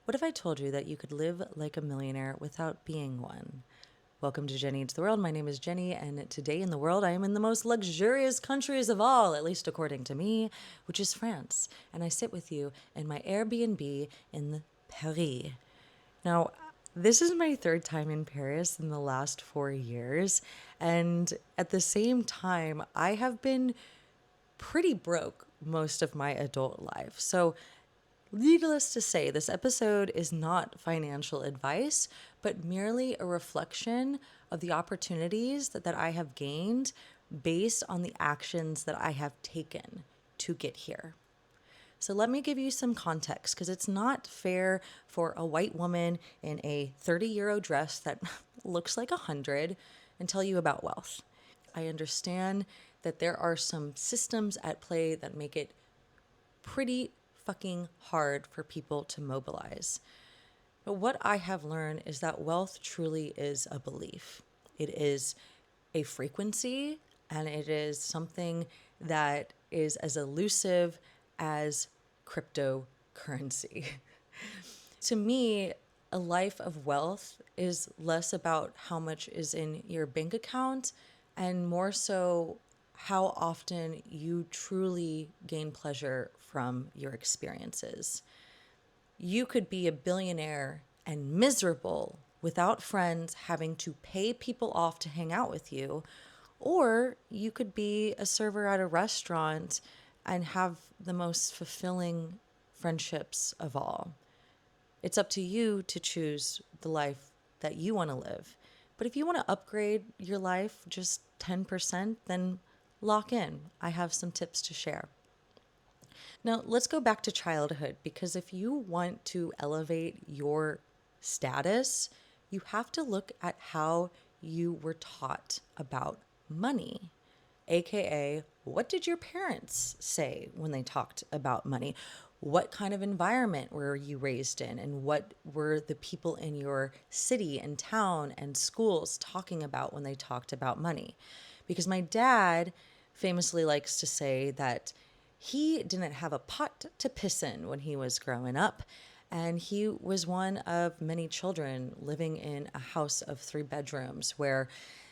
What if I told you that you could live like a millionaire without being one? Welcome to Jenny Eats the World. My name is Jenny, and today in the world, I am in the most luxurious countries of all, at least according to me, which is France. And I sit with you in my Airbnb in Paris. Now, this is my third time in Paris in the last 4 years. And at the same time, I have been pretty broke most of my adult life. So, needless to say, this episode is not financial advice, but merely a reflection of the opportunities that I have gained based on the actions that I have taken to get here. So let me give you some context because it's not fair for a white woman in a 30-euro dress that looks like 100 and tell you about wealth. I understand that there are some systems at play that make it pretty fucking hard for people to mobilize. But what I have learned is that wealth truly is a belief. It is a frequency, and it is something that is as elusive as cryptocurrency. To me, a life of wealth is less about how much is in your bank account and more so how often you truly gain pleasure from your experiences. You could be a billionaire and miserable without friends having to pay people off to hang out with you, or you could be a server at a restaurant and have the most fulfilling friendships of all. It's up to you to choose the life that you want to live. But if you want to upgrade your life just 10%, then lock in. I have some tips to share. Now, let's go back to childhood because if you want to elevate your status, you have to look at how you were taught about money. AKA, what did your parents say when they talked about money? What kind of environment were you raised in? And what were the people in your city and town and schools talking about when they talked about money? Because my dad famously likes to say that he didn't have a pot to piss in when he was growing up. And he was one of many children living in a house of 3 bedrooms where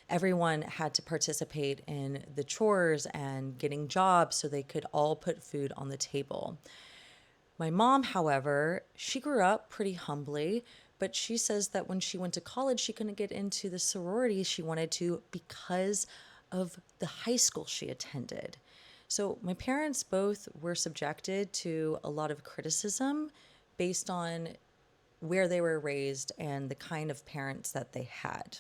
everyone had to participate in the chores and getting jobs so they could all put food on the table. My mom, however, she grew up pretty humbly, but she says that when she went to college, she couldn't get into the sorority she wanted to because of the high school she attended. So my parents both were subjected to a lot of criticism based on where they were raised and the kind of parents that they had.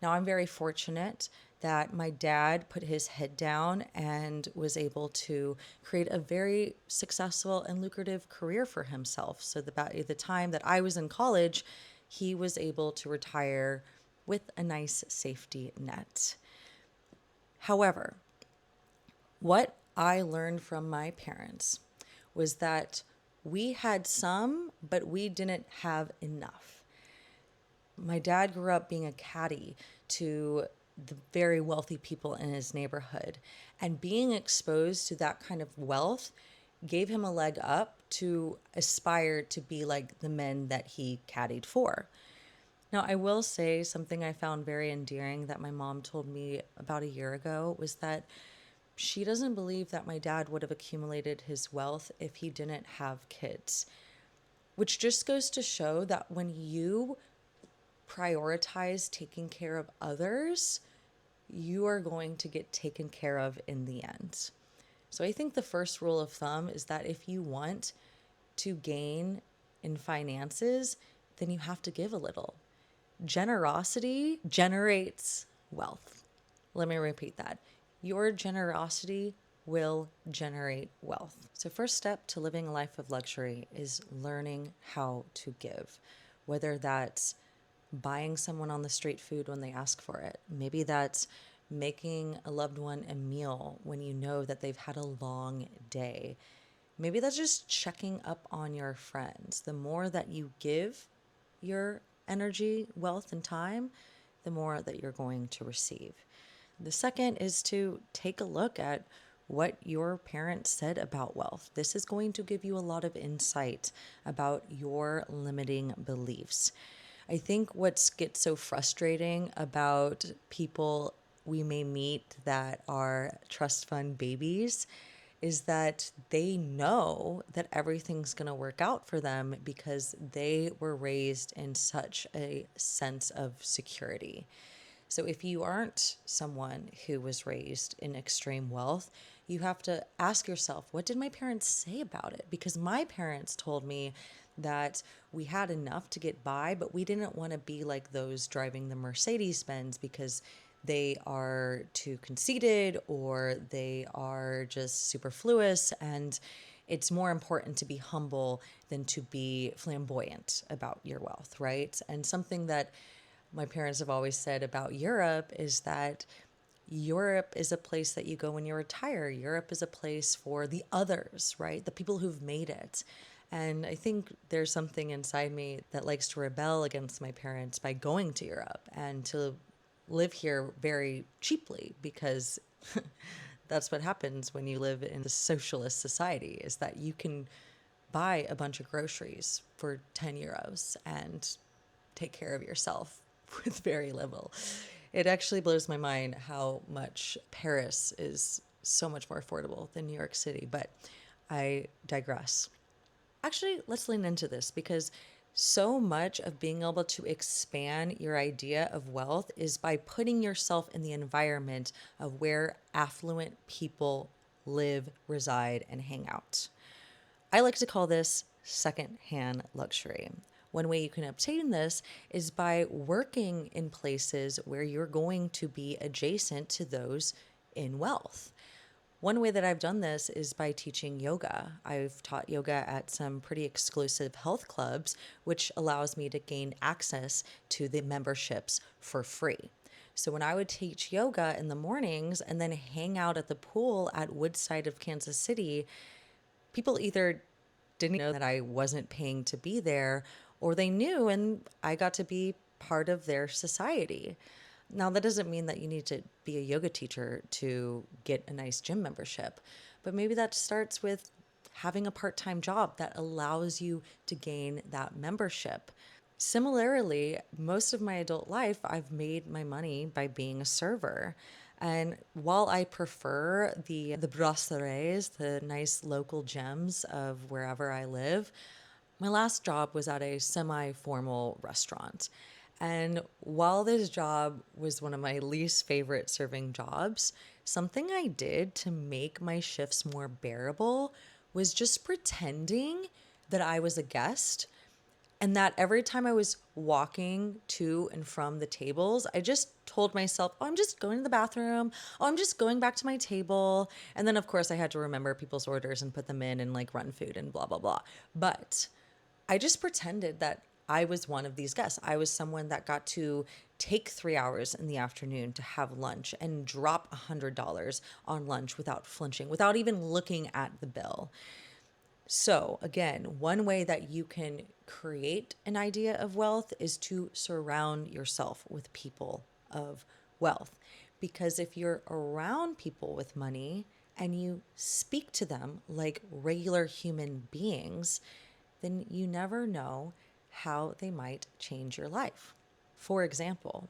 Now, I'm very fortunate that my dad put his head down and was able to create a very successful and lucrative career for himself. So by the time that I was in college, he was able to retire with a nice safety net. However, what I learned from my parents was that we had some, but we didn't have enough. My dad grew up being a caddy to the very wealthy people in his neighborhood, and being exposed to that kind of wealth gave him a leg up to aspire to be like the men that he caddied for. Now, I will say something I found very endearing that my mom told me about a year ago was that she doesn't believe that my dad would have accumulated his wealth if he didn't have kids, which just goes to show that when you prioritize taking care of others, you are going to get taken care of in the end. So I think the first rule of thumb is that if you want to gain in finances, then you have to give a little. Generosity generates wealth. Let me repeat that. Your generosity will generate wealth. So first step to living a life of luxury is learning how to give, whether that's buying someone on the street food when they ask for it. Maybe that's making a loved one a meal when you know that they've had a long day. Maybe that's just checking up on your friends. The more that you give your energy, wealth, and time, the more that you're going to receive. The second is to take a look at what your parents said about wealth. This is going to give you a lot of insight about your limiting beliefs. I think what gets so frustrating about people we may meet that are trust fund babies is that they know that everything's going to work out for them because they were raised in such a sense of security. So if you aren't someone who was raised in extreme wealth, you have to ask yourself, what did my parents say about it? Because my parents told me that we had enough to get by, but we didn't want to be like those driving the Mercedes Benz because they are too conceited or they are just superfluous. And it's more important to be humble than to be flamboyant about your wealth, right? And something that my parents have always said about Europe is that Europe is a place that you go when you retire. Europe is a place for the others, right? The people who've made it. And I think there's something inside me that likes to rebel against my parents by going to Europe and to live here very cheaply because that's what happens when you live in a socialist society is that you can buy a bunch of groceries for 10 euros and take care of yourself with very little. It actually blows my mind how much Paris is so much more affordable than New York City, but I digress. Actually, let's lean into this because so much of being able to expand your idea of wealth is by putting yourself in the environment of where affluent people live, reside, and hang out. I like to call this secondhand luxury. One way you can obtain this is by working in places where you're going to be adjacent to those in wealth. One way that I've done this is by teaching yoga. I've taught yoga at some pretty exclusive health clubs, which allows me to gain access to the memberships for free. So when I would teach yoga in the mornings and then hang out at the pool at Woodside of Kansas City, people either didn't know that I wasn't paying to be there, or they knew and I got to be part of their society. Now, that doesn't mean that you need to be a yoga teacher to get a nice gym membership, but maybe that starts with having a part time job that allows you to gain that membership. Similarly, most of my adult life, I've made my money by being a server. And while I prefer the brasseries, the nice local gems of wherever I live, my last job was at a semi-formal restaurant. And while this job was one of my least favorite serving jobs, something I did to make my shifts more bearable was just pretending that I was a guest and that every time I was walking to and from the tables, I just told myself, oh, I'm just going to the bathroom. Oh, I'm just going back to my table. And then, of course, I had to remember people's orders and put them in and like run food and blah, blah, blah. But I just pretended that I was one of these guests. I was someone that got to take 3 hours in the afternoon to have lunch and drop $100 on lunch without flinching, without even looking at the bill. So, again, one way that you can create an idea of wealth is to surround yourself with people of wealth. Because if you're around people with money and you speak to them like regular human beings, then you never know how they might change your life. For example,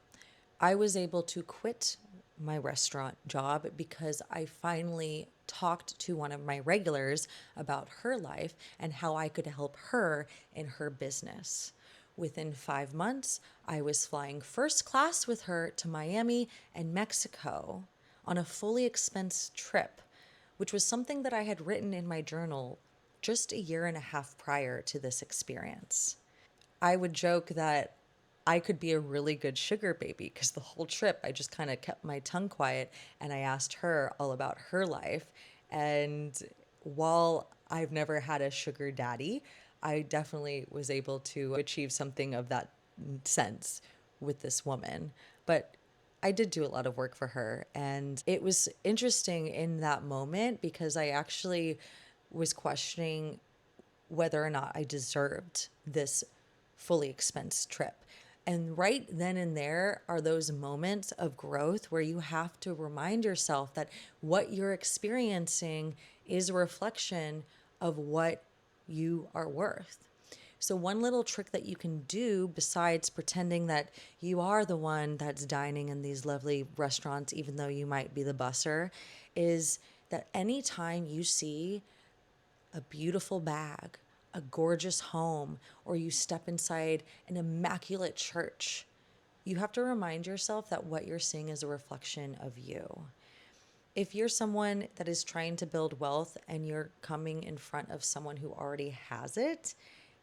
I was able to quit my restaurant job because I finally talked to one of my regulars about her life and how I could help her in her business. Within 5 months, I was flying first class with her to Miami and Mexico on a fully expensed trip, which was something that I had written in my journal just a year and a half prior to this experience. I would joke that I could be a really good sugar baby because the whole trip I just kind of kept my tongue quiet and I asked her all about her life. And while I've never had a sugar daddy, I definitely was able to achieve something of that sense with this woman. But I did do a lot of work for her. And it was interesting in that moment because I actually was questioning whether or not I deserved this fully expensed trip. And right then and there are those moments of growth where you have to remind yourself that what you're experiencing is a reflection of what you are worth. So, one little trick that you can do besides pretending that you are the one that's dining in these lovely restaurants, even though you might be the busser, is that anytime you see a beautiful bag, a gorgeous home, or you step inside an immaculate church, you have to remind yourself that what you're seeing is a reflection of you. If you're someone that is trying to build wealth and you're coming in front of someone who already has it,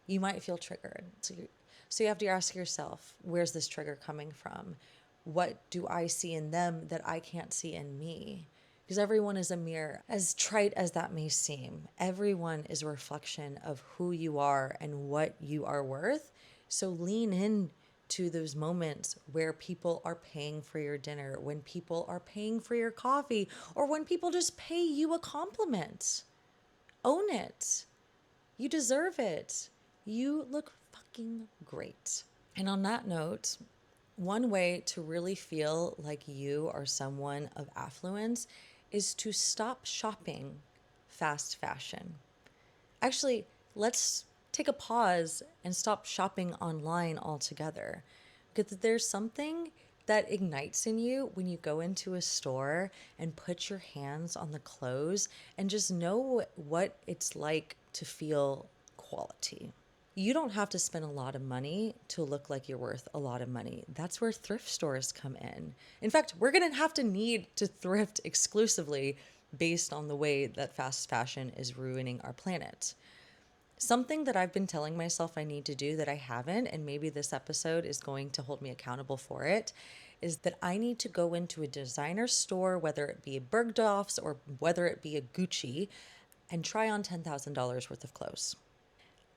you might feel triggered. So you have to ask yourself, where's this trigger coming from? What do I see in them that I can't see in me? Because everyone is a mirror. As trite as that may seem, everyone is a reflection of who you are and what you are worth. So lean in to those moments where people are paying for your dinner, when people are paying for your coffee, or when people just pay you a compliment. Own it. You deserve it. You look fucking great. And on that note, one way to really feel like you are someone of affluence is to stop shopping fast fashion. Actually, let's take a pause and stop shopping online altogether. Because there's something that ignites in you when you go into a store and put your hands on the clothes and just know what it's like to feel quality. You don't have to spend a lot of money to look like you're worth a lot of money. That's where thrift stores come in. In fact, we're going to have to need to thrift exclusively based on the way that fast fashion is ruining our planet. Something that I've been telling myself I need to do that I haven't, and maybe this episode is going to hold me accountable for it, is that I need to go into a designer store, whether it be a Bergdorf's or whether it be a Gucci, and try on $10,000 worth of clothes.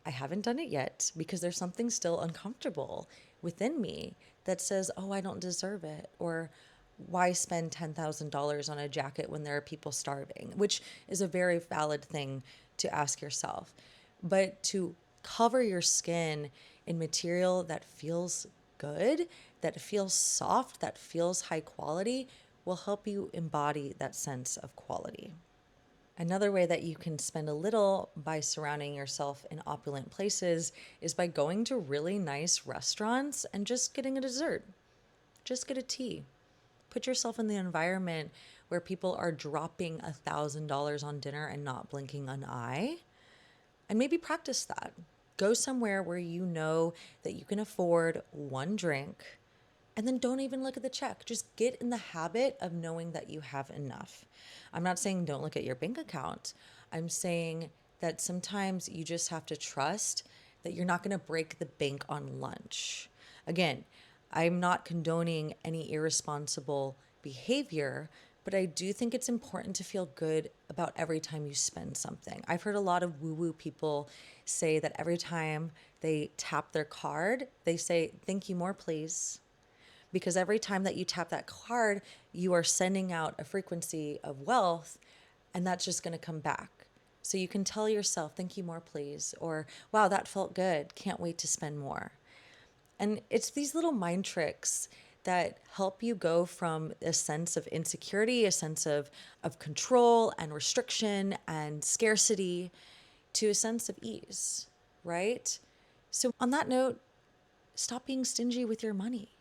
I haven't done it yet because there's something still uncomfortable within me that says, oh, I don't deserve it. Or why spend $10,000 on a jacket when there are people starving, which is a very valid thing to ask yourself. But to cover your skin in material that feels good, that feels soft, that feels high quality, will help you embody that sense of quality. Another way that you can spend a little by surrounding yourself in opulent places is by going to really nice restaurants and just getting a dessert. Just get a tea. Put yourself in the environment where people are dropping $1,000 on dinner and not blinking an eye. And maybe practice that. Go somewhere where you know that you can afford one drink and then don't even look at the check. Just get in the habit of knowing that you have enough. I'm not saying don't look at your bank account. I'm saying that sometimes you just have to trust that you're not going to break the bank on lunch. Again, I'm not condoning any irresponsible behavior, but I do think it's important to feel good about every time you spend something. I've heard a lot of woo-woo people say that every time they tap their card, they say, "Thank you more, please." Because every time that you tap that card, you are sending out a frequency of wealth, and that's just going to come back. So you can tell yourself, "Thank you more, please," or "Wow, that felt good. Can't wait to spend more." And it's these little mind tricks that help you go from a sense of insecurity, a sense of control and restriction and scarcity to a sense of ease, right? So, on that note, stop being stingy with your money.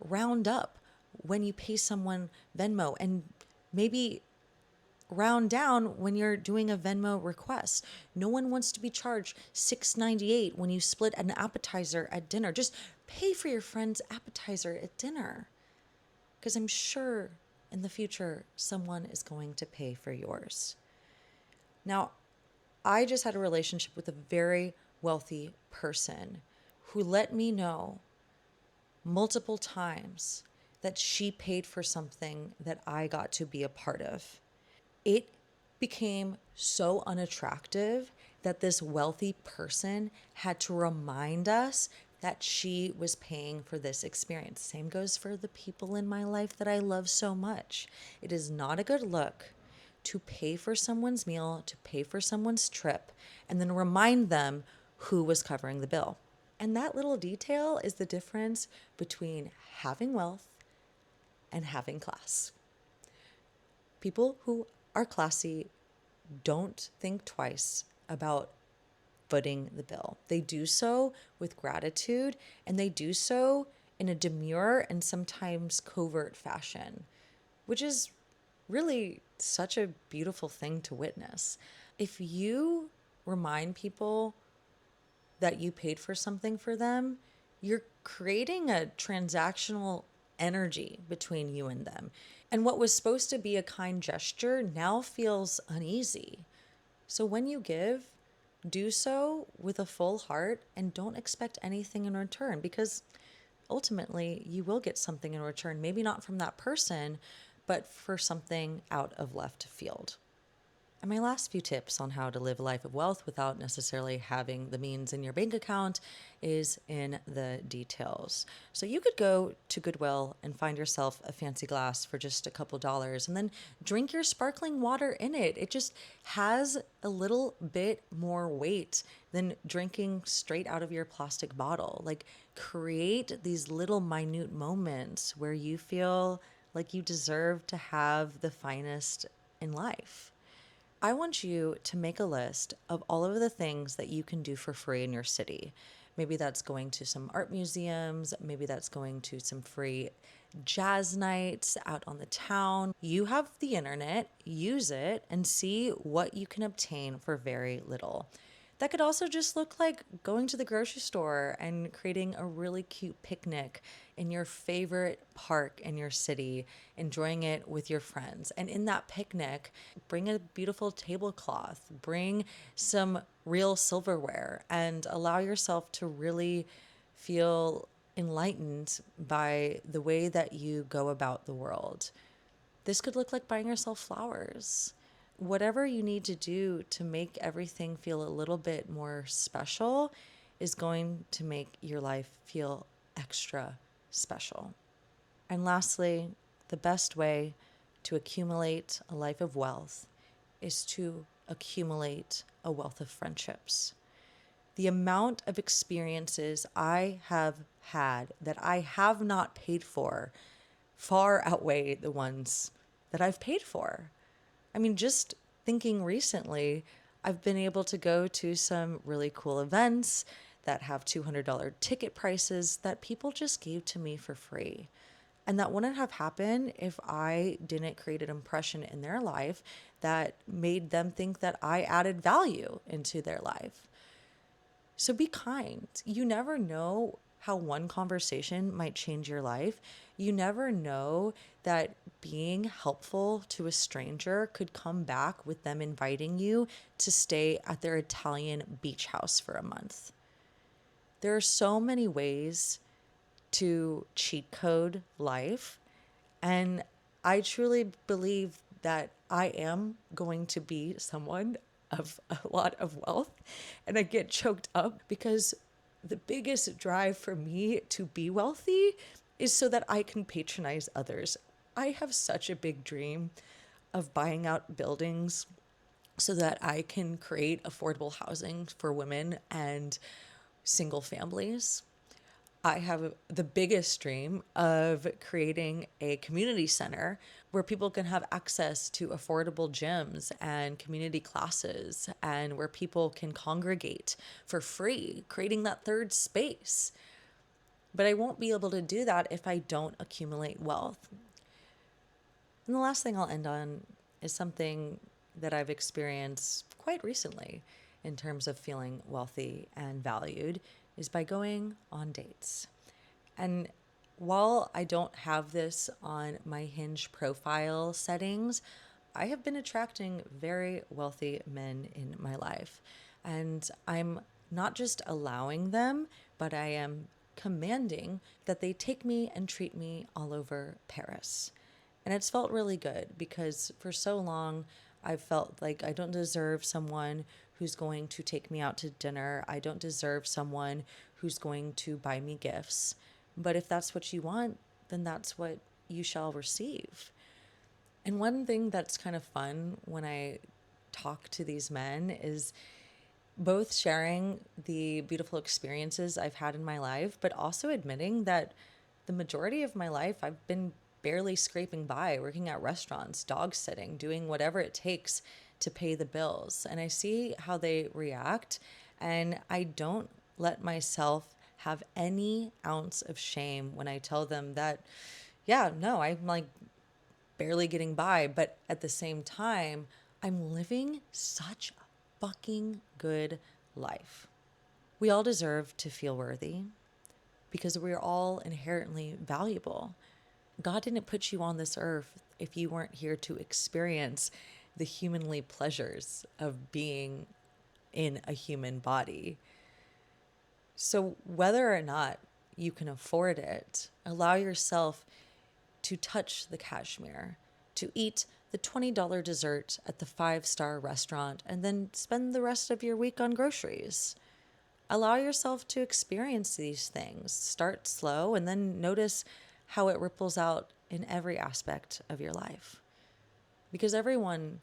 Round up when you pay someone Venmo, and maybe round down when you're doing a Venmo request. No one wants to be charged $6.98 when you split an appetizer at dinner. Just pay for your friend's appetizer at dinner, because I'm sure in the future someone is going to pay for yours. Now, I just had a relationship with a very wealthy person who let me know multiple times that she paid for something that I got to be a part of. It became so unattractive that this wealthy person had to remind us that she was paying for this experience. Same goes for the people in my life that I love so much. It is not a good look to pay for someone's meal, to pay for someone's trip, and then remind them who was covering the bill. And that little detail is the difference between having wealth and having class. People who are classy don't think twice about footing the bill. They do so with gratitude, and they do so in a demure and sometimes covert fashion, which is really such a beautiful thing to witness. If you remind people that you paid for something for them, you're creating a transactional energy between you and them. And what was supposed to be a kind gesture now feels uneasy. So when you give, do so with a full heart and don't expect anything in return, because ultimately you will get something in return, maybe not from that person, but for something out of left field. And my last few tips on how to live a life of wealth without necessarily having the means in your bank account is in the details. So you could go to Goodwill and find yourself a fancy glass for just a couple dollars and then drink your sparkling water in it. It just has a little bit more weight than drinking straight out of your plastic bottle. Like, create these little minute moments where you feel like you deserve to have the finest in life. I want you to make a list of all of the things that you can do for free in your city. Maybe that's going to some art museums, maybe that's going to some free jazz nights out on the town. You have the internet, use it and see what you can obtain for very little. That could also just look like going to the grocery store and creating a really cute picnic in your favorite park in your city, enjoying it with your friends. And in that picnic, bring a beautiful tablecloth, bring some real silverware, and allow yourself to really feel enlightened by the way that you go about the world. This could look like buying yourself flowers. Whatever you need to do to make everything feel a little bit more special is going to make your life feel extra special. And lastly, the best way to accumulate a life of wealth is to accumulate a wealth of friendships. The amount of experiences I have had that I have not paid for far outweigh the ones that I've paid for. I mean, just thinking recently, I've been able to go to some really cool events that have $200 ticket prices that people just gave to me for free. And that wouldn't have happened if I didn't create an impression in their life that made them think that I added value into their life. So be kind. You never know how one conversation might change your life. You never know that being helpful to a stranger could come back with them inviting you to stay at their Italian beach house for a month. There are so many ways to cheat code life. And I truly believe that I am going to be someone of a lot of wealth. And I get choked up because the biggest drive for me to be wealthy is so that I can patronize others. I have such a big dream of buying out buildings so that I can create affordable housing for women and single families. I have the biggest dream of creating a community center where people can have access to affordable gyms and community classes, and where people can congregate for free, creating that third space. But I won't be able to do that if I don't accumulate wealth. And the last thing I'll end on is something that I've experienced quite recently in terms of feeling wealthy and valued is by going on dates. And while I don't have this on my Hinge profile settings, I have been attracting very wealthy men in my life. And I'm not just allowing them, but I am commanding that they take me and treat me all over Paris. And it's felt really good because for so long, I've felt like I don't deserve someone who's going to take me out to dinner. I don't deserve someone who's going to buy me gifts. But if that's what you want, then that's what you shall receive. And one thing that's kind of fun when I talk to these men is both sharing the beautiful experiences I've had in my life, but also admitting that the majority of my life I've been barely scraping by, working at restaurants, dog sitting, doing whatever it takes to pay the bills. And I see how they react, and I don't let myself have any ounce of shame when I tell them that, yeah, no, I'm like barely getting by, but at the same time, I'm living such a fucking good life. We all deserve to feel worthy because we're all inherently valuable. God didn't put you on this earth if you weren't here to experience the humanly pleasures of being in a human body. So, whether or not you can afford it, allow yourself to touch the cashmere, to eat the $20 dessert at the five-star restaurant, and then spend the rest of your week on groceries. Allow yourself to experience these things. Start slow and then notice how it ripples out in every aspect of your life. Because everyone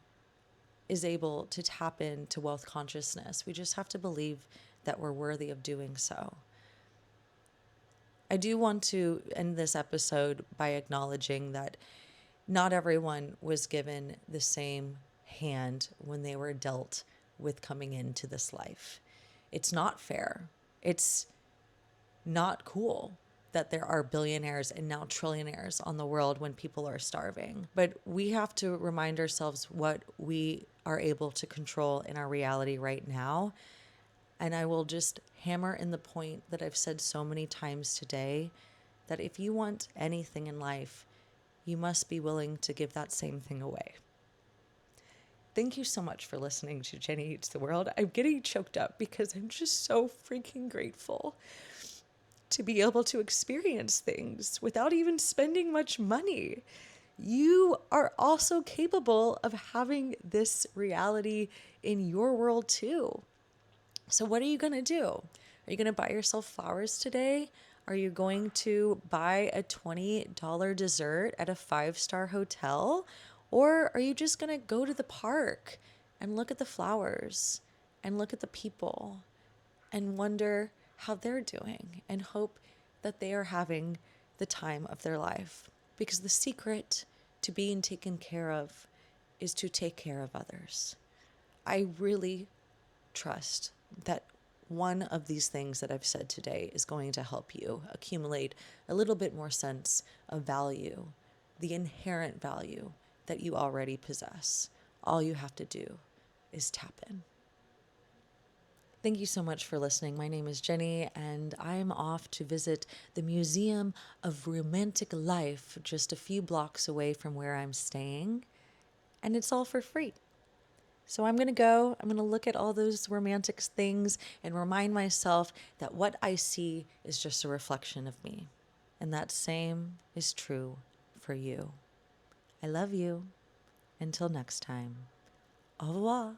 is able to tap into wealth consciousness. We just have to believe that we're worthy of doing so. I do want to end this episode by acknowledging that not everyone was given the same hand when they were dealt with coming into this life. It's not fair. It's not cool that there are billionaires and now trillionaires on the world when people are starving. But we have to remind ourselves what we are able to control in our reality right now. And I will just hammer in the point that I've said so many times today, that if you want anything in life, you must be willing to give that same thing away. Thank you so much for listening to Jenny Eats the World. I'm getting choked up because I'm just so freaking grateful to be able to experience things without even spending much money. You are also capable of having this reality in your world too. So what are you going to do? Are you going to buy yourself flowers today? Are you going to buy a $20 dessert at a five-star hotel? Or are you just going to go to the park and look at the flowers and look at the people and wonder how they're doing and hope that they are having the time of their life? Because the secret to being taken care of is to take care of others. I really trust that one of these things that I've said today is going to help you accumulate a little bit more sense of value, the inherent value that you already possess. All you have to do is tap in. Thank you so much for listening. My name is Jenny, and I'm off to visit the Museum of Romantic Life just a few blocks away from where I'm staying, and it's all for free. So I'm going to go, I'm going to look at all those romantic things and remind myself that what I see is just a reflection of me. And that same is true for you. I love you. Until next time, au revoir.